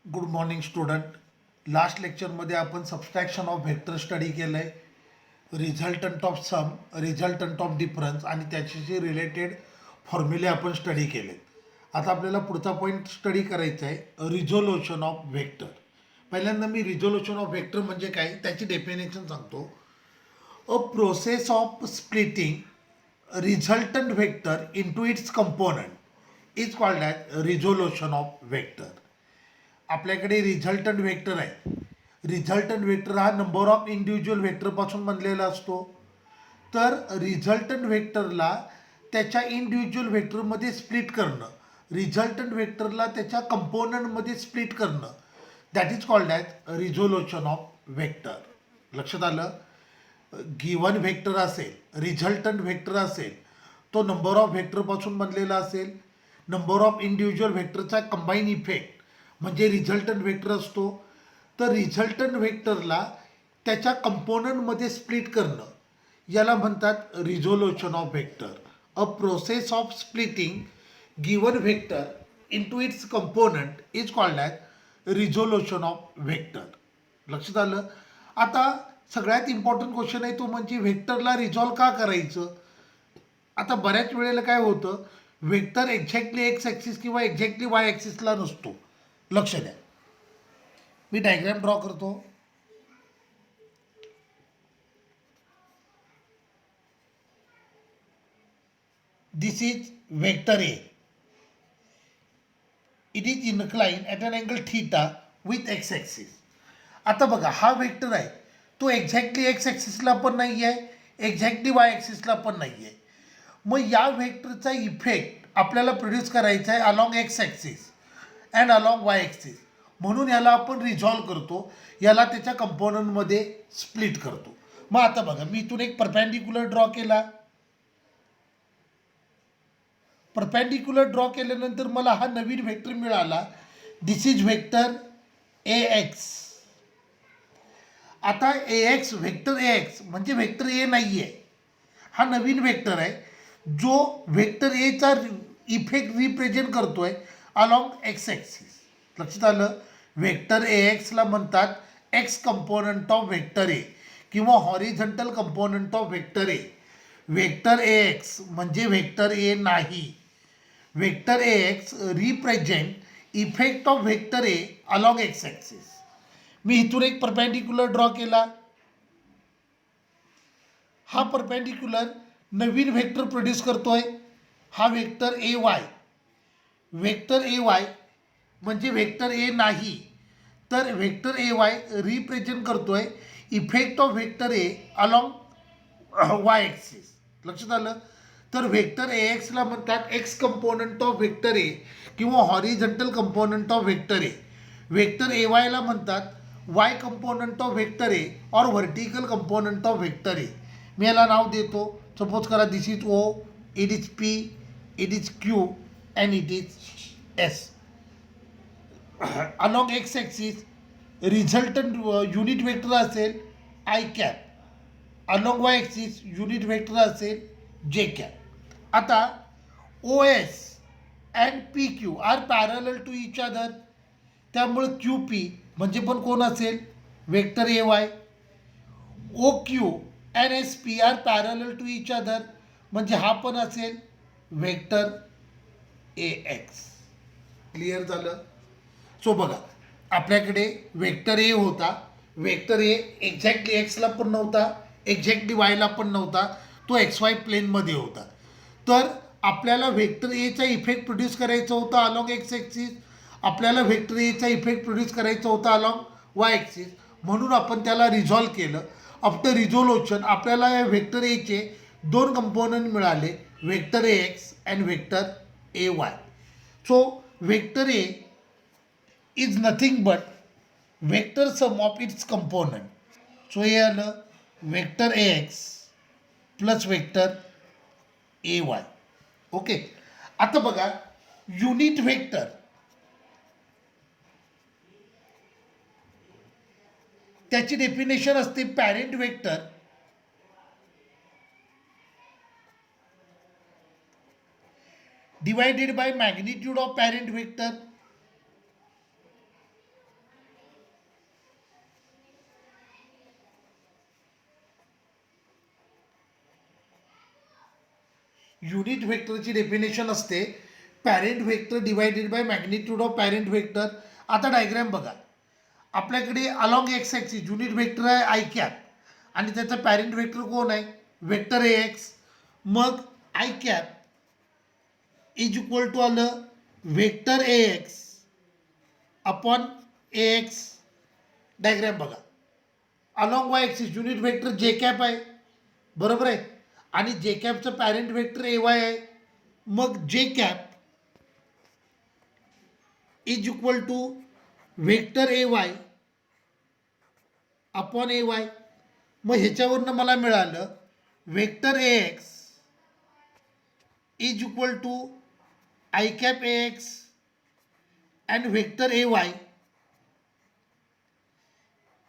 Good morning student. Last लेक्चरमध्ये आपण subtraction of vector study केलं आहे, resultant of sum, resultant of difference आणि त्याच्याशी रिलेटेड फॉर्म्युले आपण स्टडी केलेत. आता आपल्याला पुढचा पॉईंट स्टडी करायचा आहे, रिझोल्युशन ऑफ व्हेक्टर. पहिल्यांदा मी रिझोल्युशन ऑफ व्हेक्टर म्हणजे काय त्याची डेफिनेशन सांगतो. A process of splitting resultant vector into its component is called as resolution of vector. आपल्याकडे रिझल्टंट व्हेक्टर आहे. रिझल्टंट व्हेक्टर हा नंबर ऑफ इंडिव्हिज्युअल व्हेक्टरपासून बनलेला असतो. तर रिझल्टंट व्हेक्टरला त्याच्या इंडिव्हिज्युअल व्हेक्टरमध्ये स्प्लिट करणं, रिझल्टंट व्हेक्टरला त्याच्या कंपोनंटमध्ये स्प्लिट करणं, that is called as resolution of vector. लक्षात आलं? गिवन व्हेक्टर असेल, रिझल्टंट व्हेक्टर असेल, तो नंबर ऑफ व्हेक्टरपासून बनलेला असेल. Number of individual व्हेक्टरचा combine effect म्हणजे रिझल्टंट व्हेक्टर असतो. तर रिझल्टंट व्हेक्टरला त्याच्या कंपोनंटमध्ये स्प्लिट करणं याला म्हणतात resolution of vector. A process of splitting given vector into its component is called as resolution of vector. लक्षात आलं? आता सगळ्यात इम्पॉर्टंट क्वेश्चन आहे तो म्हणजे व्हेक्टरला रिझॉल्व का करायचं. आता बऱ्याच वेळेला काय होतं, व्हेक्टर एक्झॅक्टली एक्स ॲक्सिस किंवा एक्झॅक्टली वाय ॲक्सिसला नसतो. लक्ष द्या, मी डायग्राम ड्रॉ करतो. This is vector A. It is incline at an angle theta with X axis. आता बघा, हा वेक्टर आहे तो एक्झॅक्टली एक्स ॲक्सिसला पण नाही आहे, एक्झॅक्टली वाय ॲक्सिसला पण नाही आहे. मग या व्हेक्टरचा इफेक्ट आपल्याला प्रोड्यूस करायचा आहे along X axis and along Y axis. म्हणून याला आपण रिझॉल्व करतो, याला त्याच्या कंपोनंटमध्ये स्प्लिट करतो. मग आता बघा, मी इथून एक परपॅन्डिक्युलर ड्रॉ केला. परपॅन्डिक्युलर ड्रॉ केल्यानंतर मला हा नवीन व्हेक्टर मिळाला. This is vector A X. आता A X, vector A X म्हणजे व्हेक्टर ए नाही आहे, हा नवीन व्हेक्टर आहे जो व्हेक्टर एचा इफेक्ट रिप्रेझेंट करतोय अलॉंग एक्स ॲक्सिस. लक्षात आलं? व्हेक्टर ए एक्सला म्हणतात X component of vector A किंवा horizontal component of vector A. Vector A X म्हणजे व्हेक्टर ए नाही. Vector A x represent effect of vector A along X axis. मी इथून एक परपॅन्डिक्युलर ड्रॉ केला. हा परपॅन्डिक्युलर नवीन व्हेक्टर प्रोड्यूस करतोय, हा vector A Y. Vector A Y म्हणजे व्हेक्टर ए नाही, तर व्हेक्टर ए वाय रिप्रेझेंट करतोय effect of vector A along Y axis. लक्षात आलं? तर व्हेक्टर ए एक्सला म्हणतात X component of vector A किंवा horizontal component of vector A. Vector A वायला म्हणतात Y component of vector A और vertical component of vector A. मी याला नाव देतो. सपोज करा, this is O, it is P, it is Q and it is S. Along X axis resultant unit vector असेल I cap, along Y axis unit vector असेल J cap. आता O S and P Q are parallel to each other, त्यामुळे Q P म्हणजे पण कोण असेल, vector A Y. O Q and S P are parallel to each other म्हणजे हा पण असेल व्हेक्टर ए एक्स. क्लिअर झालं? सो बघा, आपल्याकडे व्हेक्टर ए होता. व्हेक्टर ए एक्झॅक्टली एक्सला पण नव्हता, एक्झॅक्टली वायला पण नव्हता, तो एक्स वाय प्लेनमध्ये होता. तर आपल्याला व्हेक्टर एचा इफेक्ट प्रोड्यूस करायचा होता अलॉंग एक्स ॲक्सिस, आपल्याला व्हेक्टर एचा इफेक्ट प्रोड्यूस करायचा होता अलॉंग वाय ॲक्सिस. म्हणून आपण त्याला रिझॉल्व केलं. आफ्टर रिझोल्युशन आपल्याला या व्हेक्टर एचे दोन कंपोनंट मिळाले, vector A X and vector A Y. So vector A is nothing but vector sum of its component. So हे आलं vector A X plus vector A Y. Okay. आता बघा, unit vector त्याची definition असते parent vector divided by magnitude of parent vector unit व्हेक्टरची definition असते parent vector divided by magnitude of parent vector. आता diagram बघा, आपल्याकडे along X axis unit vector आहे आय कॅप आणि त्याचा पॅरेंट व्हेक्टर कोण आहे व्हेक्टर ए एक्स. मग I cap is equal to आलं vector A X upon A X. Diagram बघा, along Y axis unit vector J cap आहे बरोबर आहे आणि जे कॅपचं पॅरेंट व्हेक्टर ए वाय आहे. मग J cap is equal to vector A Y upon A Y. मग ह्याच्यावरनं मला मिळालं vector A X is equal to I cap A X and vector A Y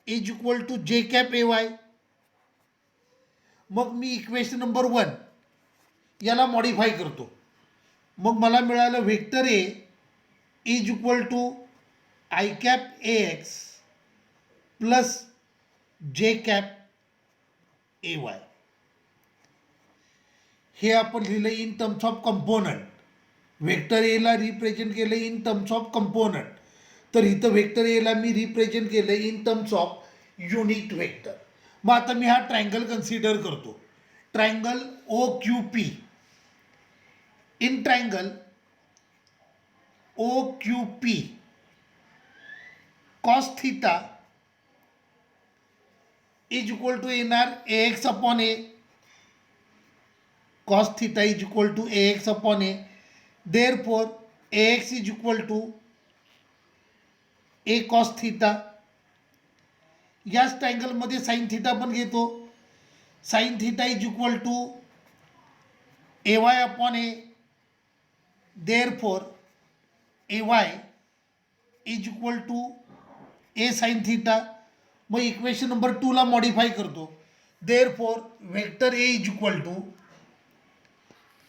is equal to J cap A Y. मग मी equation number 1 याला modify करतो. मग मला मिळालं vector A is equal to I cap A X plus J cap A Y. हे आपण लिहिलं in terms of component. Vector एला रिप्रेझेंट केलं इन टर्म्स ऑफ कंपोनंट. तर इथं व्हेक्टर एला मी रिप्रेझेंट केलं in terms of unit vector. मग आता मी हा ट्रायंगल कन्सिडर करतो, triangle O Q P. In triangle O Q P cos theta is equal to येणार A X upon A. cos theta is equal to ax upon a. Therefore ax is equal to a cos theta. याच ट्रायंगलमध्ये sign theta पण घेतो. Sine theta is equal to A Y upon A. Therefore A Y is equal to A sine theta. मग equation number 2 ला modify करतो. Therefore vector A is equal to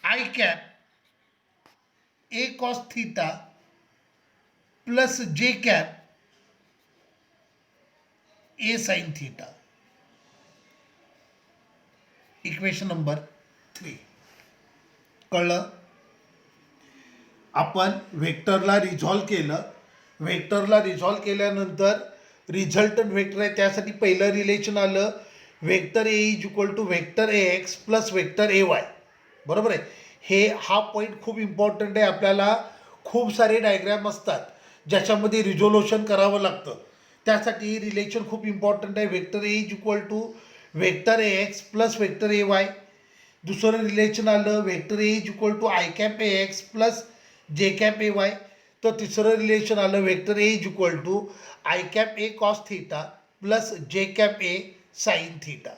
I cap A cos theta plus J cap A sine theta. Equation number 3. कळलं? आपण व्हेक्टरला resolve केलं. व्हेक्टरला resolve केल्यानंतर resultant vector आहे त्यासाठी पहिलं रिलेशन आलं vector A is equal to vector A X plus vector A Y. बरोबर आहे. हा पॉईंट खूप इम्पॉर्टंट आहे. आपल्याला खूप सारे डायग्रॅम असतात ज्याच्यामध्ये रिझोल्युशन करावं लागतं, त्यासाठी रिलेशन खूप इम्पॉर्टंट आहे. Vector A is equal to vector A X plus vector A Y. दुसरं रिलेशन आलं vector A is equal to I cap A X plus J cap A Y. तर तिसरं रिलेशन आलं vector A is equal to I cap A cos theta plus J cap A sine theta.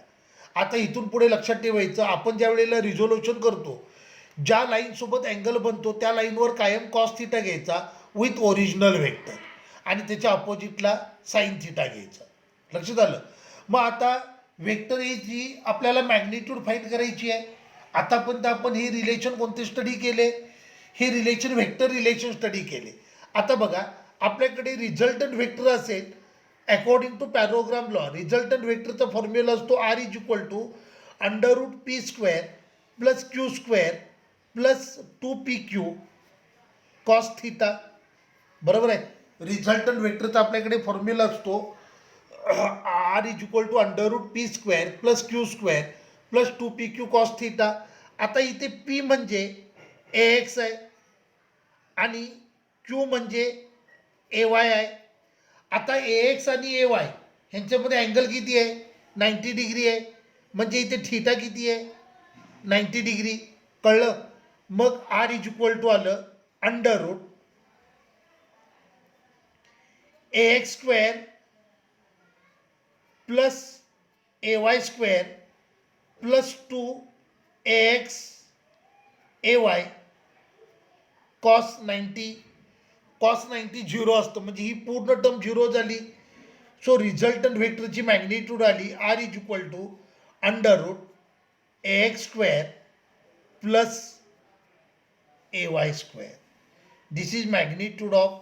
आता इथून पुढे लक्षात ठेवायचं, आपण ज्या वेळेला रिझोल्युशन करतो ज्या लाईनसोबत अँगल बनतो त्या लाईनवर कायम कॉस थीटा घ्यायचा विथ ओरिजिनल व्हेक्टर आणि त्याच्या अपोजिटला साइन थीटा घ्यायचा. लक्षात आलं? मग आता व्हेक्टर एची आपल्याला मॅग्निट्यूड फाईंड करायची आहे. आतापर्यंत आपण हे रिलेशन कोणते स्टडी केले? हे रिलेशन व्हेक्टर रिलेशन स्टडी केले. आता बघा, आपल्याकडे रिझल्टंट व्हेक्टर असेल according to parallelogram law. Resultant व्हेक्टरचा फॉर्म्युला असतो R is equal to under root P square plus Q square plus 2pq cos theta. बरोबर आहे. रिझल्टंट व्हेक्टरचा आपल्याकडे फॉर्म्युला असतो R is equal to under root P square plus Q square plus 2pq cos theta. आता इथे P म्हणजे A x आहे आणि क्यू म्हणजे ए वाय आहे. आता ए एक्स आणि ए वाय ह्यांच्यामध्ये अँगल किती आहे? 90 डिग्री आहे. म्हणजे इथे थीटा किती आहे? 90 डिग्री. कळलं? मग आर इज इक्वल टू आलं under root A X square plus A Y square plus 2 A X A Y cos 90. Cos 90 zero असतं म्हणजे ही पूर्ण टर्म झिरो झाली. सो रिझल्टंट व्हेक्टरची मॅग्निट्यूड आली R is equal to under root A X square plus A Y square. This is magnitude of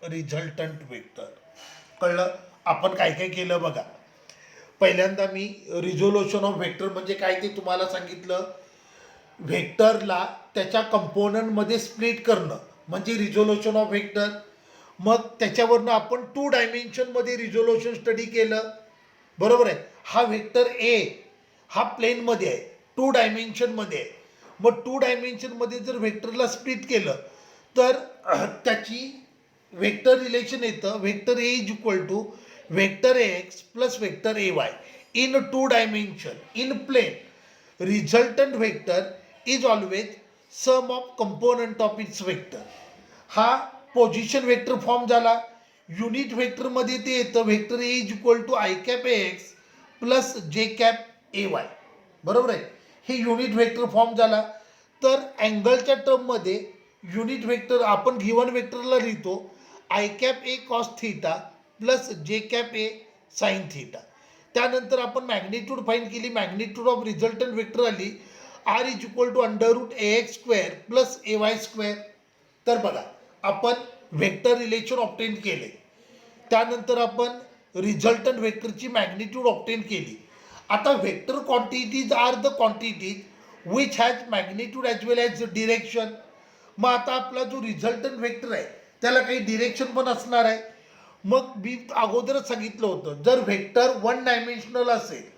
resultant vector. कळलं? आपण काय काय केलं बघा. पहिल्यांदा मी रिझोल्युशन ऑफ व्हेक्टर म्हणजे काय ते तुम्हाला सांगितलं. व्हेक्टरला त्याच्या कंपोनंटमध्ये स्प्लिट करणं म्हणजे रिझोल्युशन ऑफ व्हेक्टर. मग त्याच्यावरनं आपण 2 डायमेन्शनमध्ये रिझोल्युशन स्टडी केलं. बरोबर आहे. हा व्हेक्टर ए हा प्लेनमध्ये आहे, 2 डायमेन्शनमध्ये आहे. मग 2 डायमेन्शनमध्ये जर व्हेक्टरला स्प्लिट केलं तर त्याची व्हेक्टर रिलेशन येतं vector A is equal to vector X plus vector A Y in 2 dimension in plane. Resultant vector is always sum of component of its vector. हा पोझिशन व्हेक्टर फॉर्म झाला. Unit व्हेक्टरमध्ये ते येतं vector A is equal to I cap A X plus J cap A Y. बरोबर आहे. हे unit vector form झाला. तर अँगलच्या टर्ममध्ये युनिट व्हेक्टर आपण गिवन व्हेक्टरला लिहितो I cap A cos theta plus J cap A sine theta. त्यानंतर आपण मॅग्निट्यूड फाईंड केली. मॅग्निट्यूड ऑफ रिझल्टंट व्हेक्टर आली R is equal to under root A X square plus A Y square. तर बघा आपण vector relation obtain केले. त्यानंतर आपण रिझल्टंट व्हेक्टरची मॅग्निट्यूड ऑब्टेन केली. आता vector quantities are the quantities which has magnitude as well as direction. मग आता आपला जो रिझल्टंट व्हेक्टर आहे त्याला काही डिरेक्शन पण असणार आहे. मग मी अगोदरच सांगितलं होतं जर व्हेक्टर 1 डायमेन्शनल असेल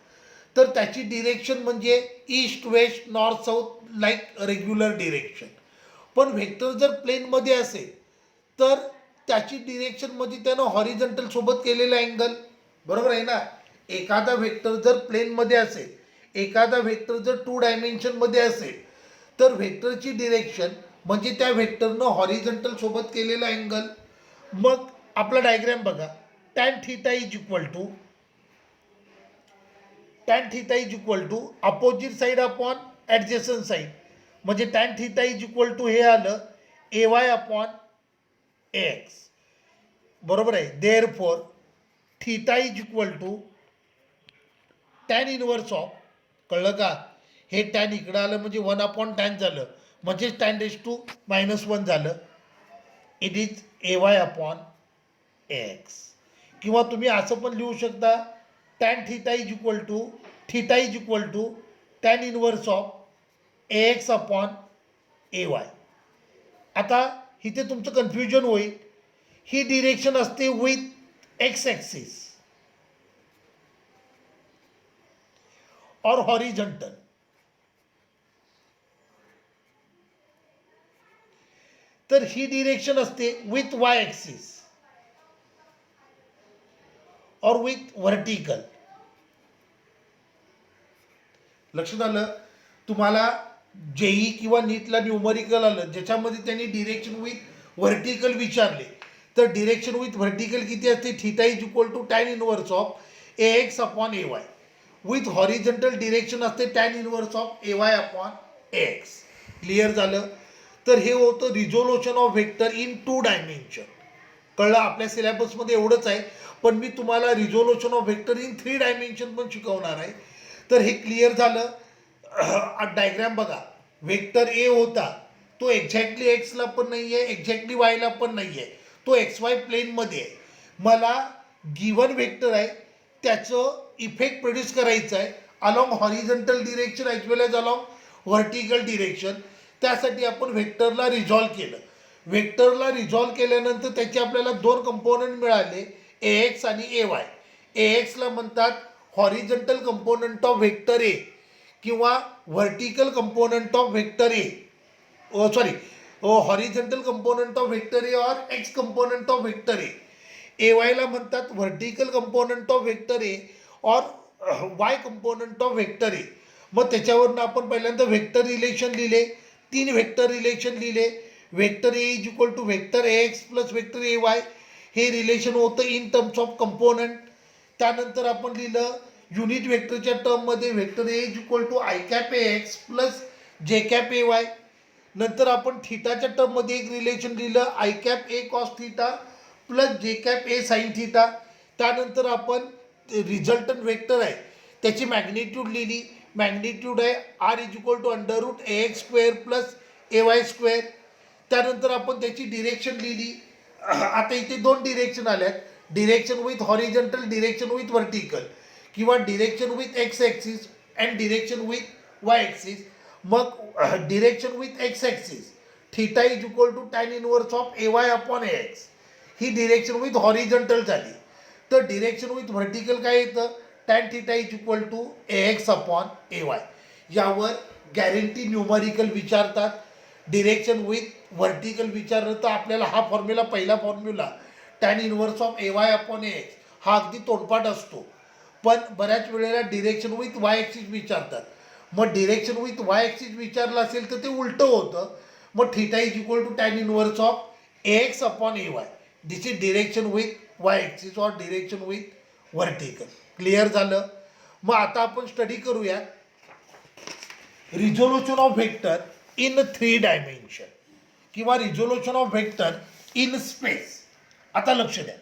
तर त्याची डिरेक्शन म्हणजे east west north south like regular direction. पण व्हेक्टर जर प्लेनमध्ये असेल तर त्याची डिरेक्शन म्हणजे त्यानं हॉरिझॉन्टल सोबत केलेला अँगल. बरोबर आहे ना. एखादा व्हेक्टर जर प्लेनमध्ये असेल एखादा व्हेक्टर जर 2 डायमेन्शनमध्ये असेल तर व्हेक्टरची डिरेक्शन म्हणजे त्या व्हेक्टरनं हॉरिझॉन्टल सोबत केलेला अँगल. मग आपला डायग्राम बघा. Tan theta is equal to opposite side upon adjacent side. म्हणजे tan theta is equal to हे आलं A Y upon A X. बरोबर आहे. Therefore theta is equal to tan inverse of. कळलं का. हे टॅन इकडं आलं म्हणजे 1 अपॉन टॅन झालं म्हणजे टॅन रेज टू -1 झालं. It is A Y upon A X. किंवा तुम्ही असं पण लिहू शकता tan theta is equal to tan inverse of A X upon A Y. आता इथे तुमचं कन्फ्युजन होईल. ही डिरेक्शन असते विथ एक्स ॲक्सिस और हॉरिझॉन्टल. तर ही डिरेक्शन असते विथ वाय ॲक्सिस और विथ व्हर्टिकल. लक्षात आलं. तुम्हाला जेई किंवा नीटला न्यूमरिकल आलं ज्याच्यामध्ये त्यांनी डिरेक्शन विथ व्हर्टिकल विचारले तर डिरेक्शन विथ व्हर्टिकल किती असते. Theta is equal to tan inverse of A X upon A Y. With horizontal direction असते tan inverse of A Y upon A X. Clear झालं. तर हे होतं resolution of vector in 2 dimension. कळलं. आपल्या सिलेबसमध्ये एवढंच आहे पण मी तुम्हाला resolution of vector in 3 dimension पण शिकवणार आहे. तर हे क्लिअर झालं. डायग्राम बघा. व्हेक्टर ए होता तो एक्झॅक्टली एक्सला पण नाही आहे एक्झॅक्टली वायला पण नाही आहे. तो एक्स वाय प्लेनमध्ये आहे. मला गिवन व्हेक्टर आहे त्याचं इफेक्ट प्रोड्यूस करायचं आहे along horizontal direction as well as along vertical direction. त्यासाठी आपण व्हेक्टरला रिझॉल्व केलं. व्हेक्टरला रिझॉल्व केल्यानंतर त्याचे आपल्याला 2 कंपोनंट मिळाले ए एक्स आणि ए वाय. ए एक्सला म्हणतात horizontal component of vector A किंवा vertical component of vector A. Horizontal component of vector A और X component of vector A. A वायला म्हणतात vertical component of vector A और Y component of vector A. मग त्याच्यावरनं आपण पहिल्यांदा vector relation लिहिले. 3 व्हेक्टर रिलेशन लिहिले. Vector A is equal to vector A X plus vector A Y. हे रिलेशन होतं इन टर्म्स ऑफ कंपोनंट. त्यानंतर आपण लिहिलं युनिट व्हेक्टरच्या टर्ममध्ये vector A is equal to I cap A X plus J cap A Y. नंतर आपण थीटाच्या टर्ममध्ये एक रिलेशन लिहिलं I cap A cos theta plus J cap A sine theta. त्यानंतर आपण रिझल्टंट व्हेक्टर आहे त्याची मॅग्निट्यूड लिहिली. मॅग्निट्यूड आहे R is equal to under root A X square plus A Y square. त्यानंतर आपण त्याची डिरेक्शन लिहिली. आता इथे 2 डिरेक्शन आल्यात. Direction with horizontal direction with vertical किंवा direction with X axis and direction with Y axis. मग direction with X axis theta is equal to tan inverse of A Y upon A X, ही direction with horizontal झाली. तर direction with vertical काय येतं, tan theta is equal to A X upon A Y. यावर guarantee numerical विचारतात. Direction with vertical विचारलं तर आपल्याला हा फॉर्म्युला, पहिला formula tan inverse of A Y upon A X, हा अगदी तोंडपाठ असतो. पण बऱ्याच वेळेला डिरेक्शन विथ वाय ॲक्सिस विचारतात. मग डिरेक्शन विथ वाय ॲक्सिस विचारलं असेल तर ते उलटं होतं. मग theta is equal to tan inverse of A X upon A Y. This is direction with Y axis or direction with vertical. Clear झालं. मग आता आपण स्टडी करूया resolution of vector in 3 dimension किंवा resolution of vector in space. आता लक्ष द्या,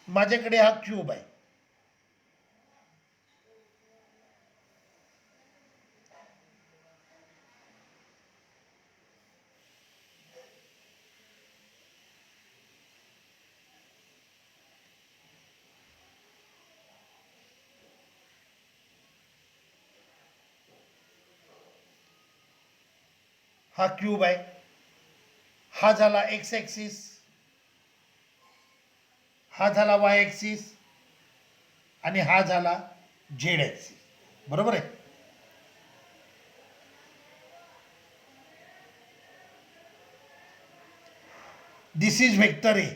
माझ्याकडे हा क्यूब आहे. हा क्यूब आहे, हा झाला एक्स ॲक्सिस, हा झाला वाय ॲक्सिस आणि हा झाला झेड ॲक्सिस. बरोबर आहे. दिस इज व्हेक्टर ए.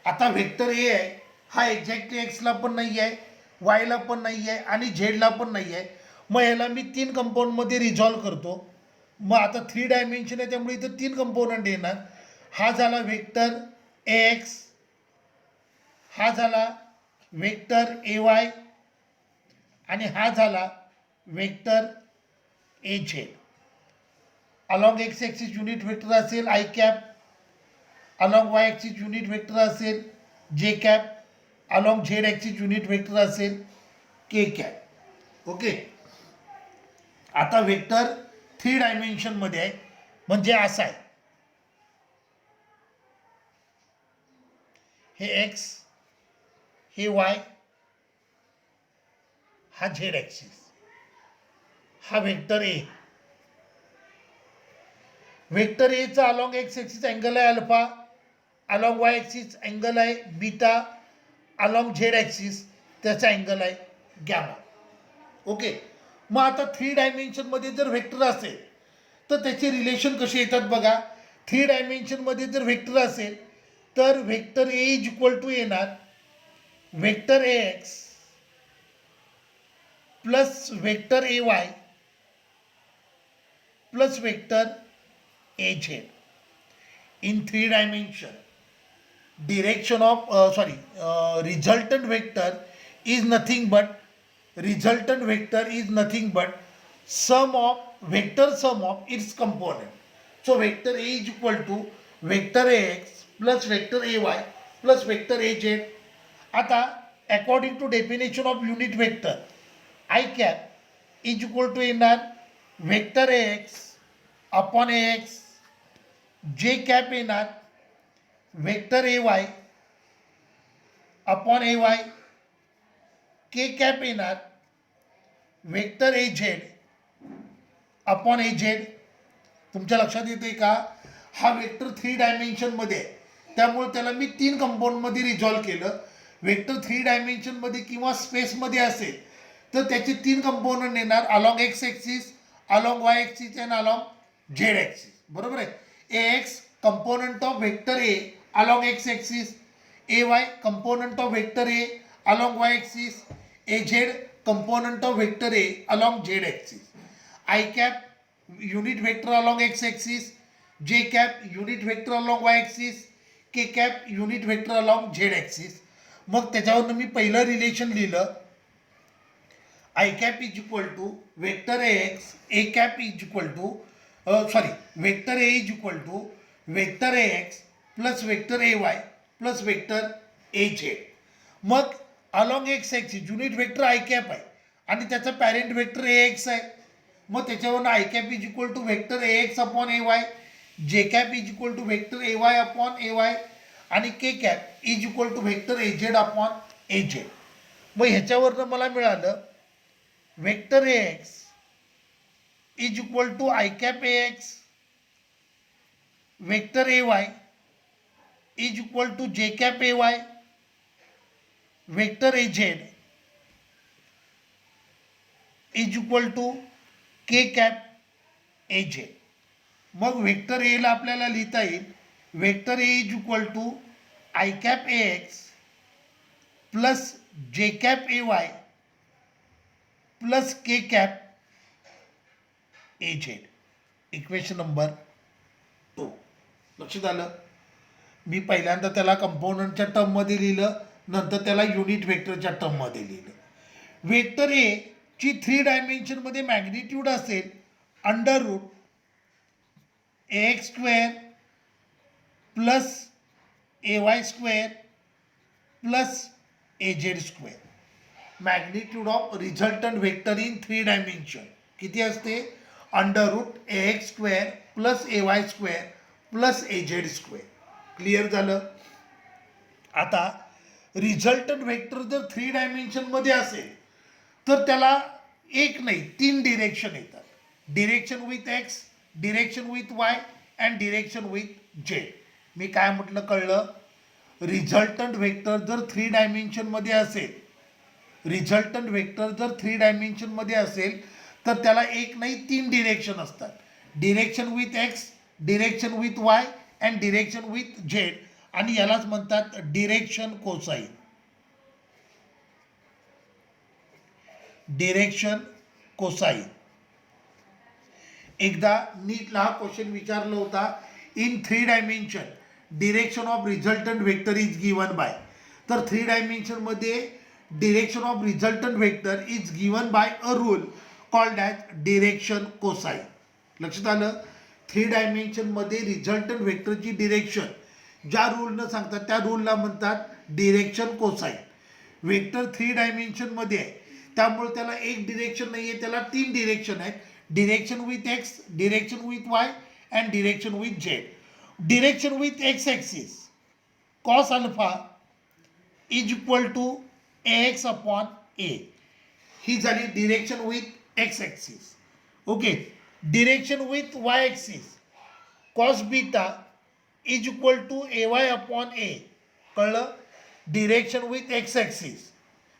आता व्हेक्टर ए आहे, हा एक्झॅक्टली एक्सला पण नाही आहे, वायला पण नाही आहे आणि झेडला पण नाही आहे. मग याला मी 3 कंपाऊंडमध्ये रिझॉल्व करतो. मग आता 3 डायमेन्शन आहे त्यामुळे इथं 3 कंपोनंट येणार. हा झाला व्हेक्टर ए एक्स, हा झाला व्हेक्टर ए वाय आणि हा झाला vector A Z. Along X axis unit vector असेल I cap, along Y axis unit vector असेल J cap, along Z axis unit vector असेल के कॅप. ओके. आता vector 3 डायमेन्शनमध्ये आहे, म्हणजे असा आहे. हे एक्स, हे वाय, हा झेड ॲक्सिस, हा व्हेक्टर ए. व्हेक्टर एचा अलॉंग एक्स ॲक्सिस अँगल आहे alpha, along Y axis angle आहे बीटा, अलॉंग झेड ॲक्सिस त्याचा अँगल आहे गॅमा. ओके. मग आता 3 डायमेन्शनमध्ये जर व्हेक्टर असेल तर त्याचे रिलेशन कसे येतात बघा. 3 डायमेन्शनमध्ये जर व्हेक्टर असेल तर vector A is equal to येणार vector A X plus vector A Y plus vector A Z. In 3 dimension direction of resultant vector is nothing but sum of its component. So vector A is equal to vector Ax plus vector Ay plus vector Az. आता according to definition of unit vector I cap is equal to येणार vector Ax upon Ax, J cap येणार vector A Y upon A Y, K cap येणार vector A Z upon A Z. तुमच्या लक्षात येते का. हा vector 3 डायमेन्शनमध्ये आहे त्यामुळे त्याला मी 3 कंपाऊंडमध्ये रिझॉल्व केलं. वेक्टर 3 डायमेन्शनमध्ये किंवा स्पेसमध्ये असेल तर त्याचे 3 कंपोनंट येणार along X axis, along Y axis and along Z axis. बरोबर आहे. A X component of vector A along x axis, ay component of vector a along y axis, az component of vector a along z axis, I cap unit vector along x axis, j cap unit vector along y axis, k cap unit vector along z axis. मग त्याच्यावरनं मी पहिलं relation लिहिलं I cap is equal to vector ax, a cap is equal to vector a is equal to vector ax plus vector A Y plus vector A Z. मग along X axis unit vector I cap आहे आणि त्याचा parent vector A x आहे. मग त्याच्यावरून I cap is equal to vector A X upon A Y, J cap is equal to vector A Y upon A Y आणि K cap is equal to vector A Z upon A Z. मग ह्याच्यावरनं मला मिळालं vector A X is equal to I cap A X vector A Y is equal to J cap A Y vector A Z is equal to K cap A Z. मग vector एला आपल्याला लिहिता येईल vector A is equal to I cap A X plus J cap A Y plus K cap A Z. Equation number 2. लक्षात आलं. मी पहिल्यांदा त्याला कंपोनंटच्या टर्ममध्ये लिहिलं, नंतर त्याला युनिट वेक्टरच्या टर्ममध्ये लिहिलं. वेक्टर ए ची 3 डायमेन्शनमध्ये मॅग्निट्यूड असेल under root A X square plus A Y square plus A Z square. Magnitude of resultant vector in 3 dimension किती असते? Under root A X square plus A Y square plus A Z square. Clear झालं. आता resultant vector जर 3 डायमेन्शनमध्ये असेल तर त्याला एक नाही 3 डिरेक्शन येतात. Direction with X, direction with Y and direction with Z. मी काय म्हटलं कळलं? रिझल्टंट वेक्टर जर 3 डायमेन्शनमध्ये असेल, रिझल्टंट वेक्टर जर 3 डायमेन्शनमध्ये असेल तर त्याला एक नाही 3 डिरेक्शन असतात. Direction with X, direction with Y and direction with Z. आणि यालाच म्हणतात डिरेक्शन कोसाइन. Direction cosine. एकदा नीटला हा क्वेश्चन विचारला होता. In 3 dimension direction of resultant vector is given by. तर 3 डायमेन्शनमध्ये direction of resultant vector is given by a rule called as direction cosine. लक्षात आलं. 3 डायमेन्शनमध्ये रिझल्टंट वेक्टरची डिरेक्शन ज्या रूलनं सांगतात त्या रूलला म्हणतात डिरेक्शन कोसाइन. वेक्टर 3 डायमेन्शनमध्ये आहे त्यामुळे त्याला एक डिरेक्शन नाही आहे, त्याला 3 डिरेक्शन आहेत. Direction with X, direction with Y and direction with Z. Direction with X axis cos alpha is equal to A X upon A. ही झाली direction with X axis. Okay. Direction with Y axis cos beta is equal to A Y upon A. कळलं. Direction with X axis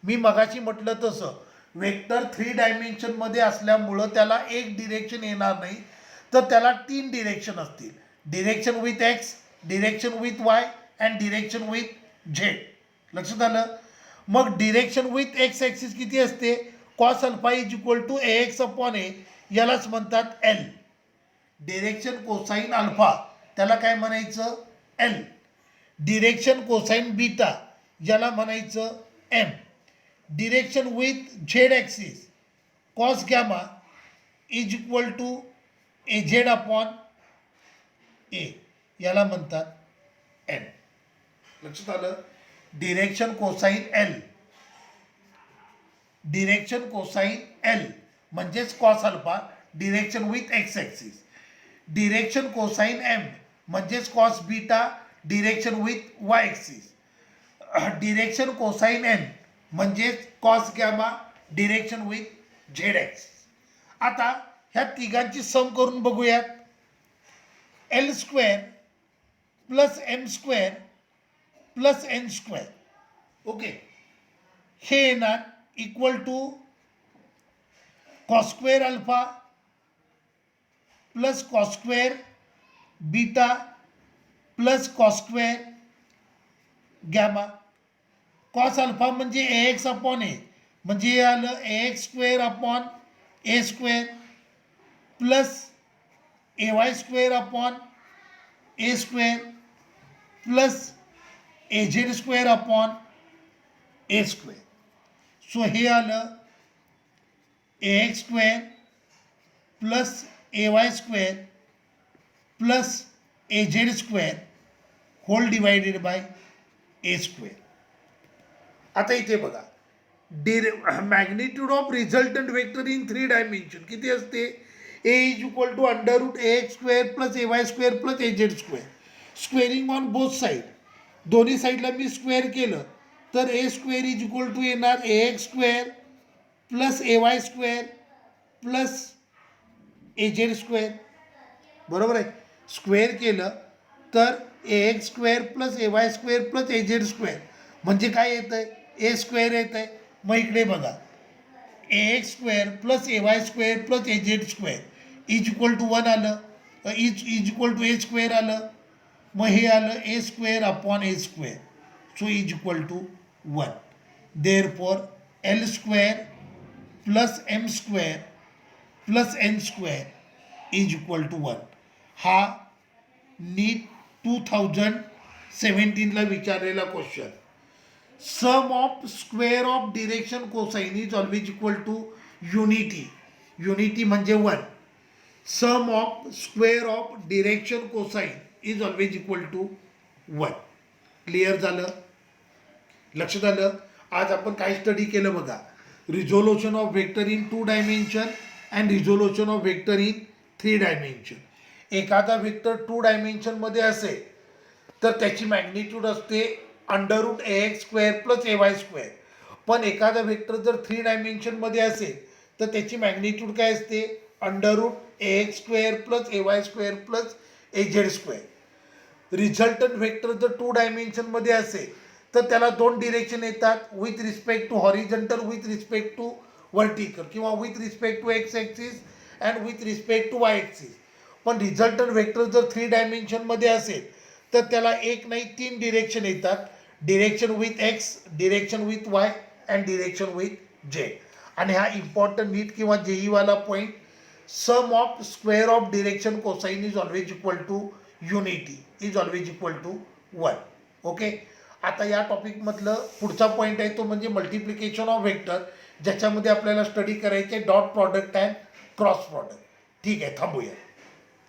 मी मगाशी म्हटलं तसं vector 3 डायमेन्शनमध्ये असल्यामुळं त्याला एक डिरेक्शन येणार नाही, तर त्याला 3 डिरेक्शन असतील. Direction with X, direction with Y and direction with Z. लक्षात आलं. मग डिरेक्शन विथ एक्स ॲक्सिस किती असते? Cos alpha is equal to A X upon A. यालाच म्हणतात एल. डिरेक्शन कोसाइन अल्फा त्याला काय म्हणायचं? एल. डिरेक्शन कोसाइन बीटा याला म्हणायचं M. Direction with Z axis cos gamma is equal to A Z upon A. याला म्हणतात N. लक्षात आलं. Direction cosine L, direction cosine L म्हणजेच cos alpha direction with X axis. Direction cosine M म्हणजेच cos beta direction with Y axis. Direction cosine N म्हणजेच cos gamma direction with Z axis. आता ह्या तिघांची sum करून बघूयात. L square plus M square plus N square. Okay. हे येणार equal to cos square alpha plus cos square beta plus cos square gamma. Cos alpha म्हणजे A X upon A म्हणजे हे आलं A X square upon A square plus A Y square upon A square plus A Z square upon A square. So हे आलं A X square plus A Y square plus A Z square whole divided by A square. आता इथे बघा magnitude of resultant vector in 3 dimension किती असते? A is equal to under root A X square plus A Y square plus A Z square. Squaring on both side. दोन्ही साईडला मी square केलं तर A square is equal to येणार A X square plus A Y square plus A Z square, बरोबर आहे. Square केलं तर A X square plus A Y square plus A Z square म्हणजे काय येतं आहे, ए स्क्वेअर येतं आहे. मग इकडे बघा, A X square plus A Y square plus A Z square is equal to 1 आलं, is equal to A square आलं. मग हे आलं A square upon A square, so is equal to 1. Therefore L square plus M square plus N square is equal to 1. हा NEET 2017ला विचारलेला question. Sum of square of direction cosine is always equal to unity. Unity म्हणजे 1. Sum of square of direction cosine is always equal to 1. Clear झालं, लक्षात आलं. आज आपण काय स्टडी केलं बघा, resolution of vector in 2 dimension and resolution of vector in 3 dimension. एखादा व्हेक्टर 2 डायमेन्शनमध्ये असेल तर त्याची मॅग्निट्यूड असते under root A X square plus A Y square. पण एखादा व्हेक्टर जर 3 डायमेन्शनमध्ये असेल तर त्याची मॅग्निट्यूड काय असते, under root A X square plus A Y square plus A Z square. Resultant vector जर 2 डायमेन्शनमध्ये असेल तर त्याला 2 डिरेक्शन येतात, with respect to horizontal, with respect to vertical, किंवा with respect to X axis and with respect to Y axis. पण resultant vector जर 3 डायमेन्शनमध्ये असेल तर त्याला एक नाही 3 डिरेक्शन येतात, direction with X, direction with Y and direction with Z. आणि हा इम्पॉर्टंट नीट किंवा जेईवाला point, sum of square of direction cosine is always equal to unity is always equal to 1. Okay. आता या टॉपिकमधलं पुढचा पॉईंट आहे तो म्हणजे मल्टिप्लिकेशन ऑफ व्हेक्टर, ज्याच्यामध्ये आपल्याला स्टडी करायचे dot product and cross product. ठीक आहे, थांबूया.